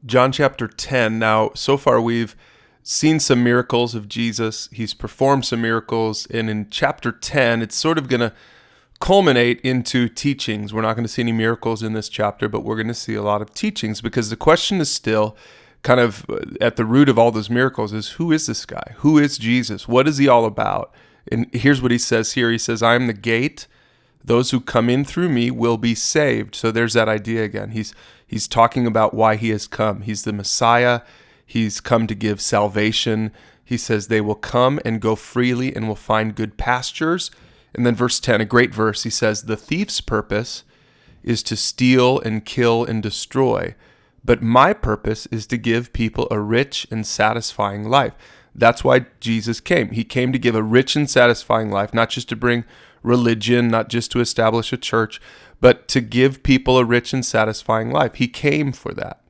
John chapter 10. Now, so far we've seen some miracles of Jesus. He's performed some miracles. And in chapter 10, it's sort of going to culminate into teachings. We're not going to see any miracles in this chapter, but we're going to see a lot of teachings, because the question is still kind of at the root of all those miracles is, who is this guy? Who is Jesus? What is he all about? And here's what he says here. He says, I am the gate. Those who come in through me will be saved. So there's that idea again. He's talking about why he has come. He's the Messiah. He's come to give salvation. He says they will come and go freely and will find good pastures. And then verse 10, a great verse, he says, the thief's purpose is to steal and kill and destroy. But my purpose is to give people a rich and satisfying life. That's why Jesus came. He came to give a rich and satisfying life, not just to bring religion, not just to establish a church, but to give people a rich and satisfying life. He came for that.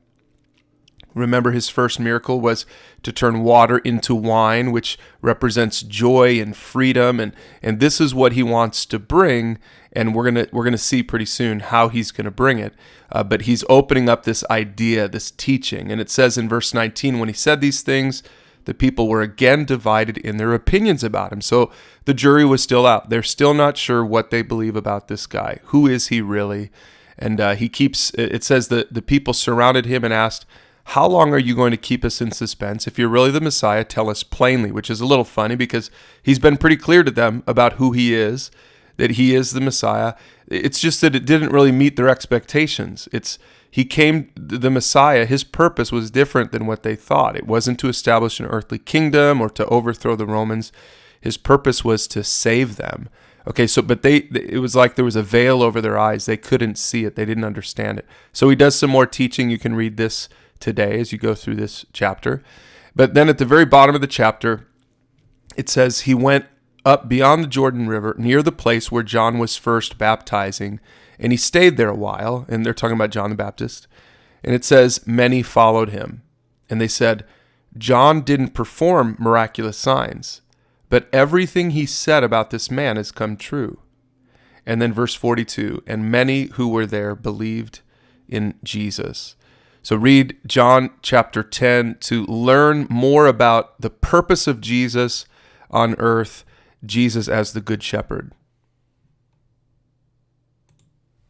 Remember, his first miracle was to turn water into wine, which represents joy and freedom, and this is what he wants to bring, and we're gonna see pretty soon how he's gonna bring it. But he's opening up this idea, this teaching, and it says in verse 19, when he said these things, the people were again divided in their opinions about him. So the jury was still out. They're still not sure what they believe about this guy. Who is he really? And it says that the people surrounded him and asked, how long are you going to keep us in suspense? If you're really the Messiah, tell us plainly, which is a little funny because he's been pretty clear to them about who he is, that he is the Messiah. It's just that it didn't really meet their expectations. The Messiah, his purpose was different than what they thought. It wasn't to establish an earthly kingdom or to overthrow the Romans. His purpose was to save them. Okay, but it was like there was a veil over their eyes. They couldn't see it. They didn't understand it. So he does some more teaching. You can read this today as you go through this chapter. But then at the very bottom of the chapter, it says he went up beyond the Jordan River near the place where John was first baptizing, and he stayed there a while, and they're talking about John the Baptist. And it says many followed him, and they said, John didn't perform miraculous signs, but everything he said about this man has come true. And then verse 42, and many who were there believed in Jesus. So read John chapter 10 to learn more about the purpose of Jesus on earth, Jesus as the Good Shepherd.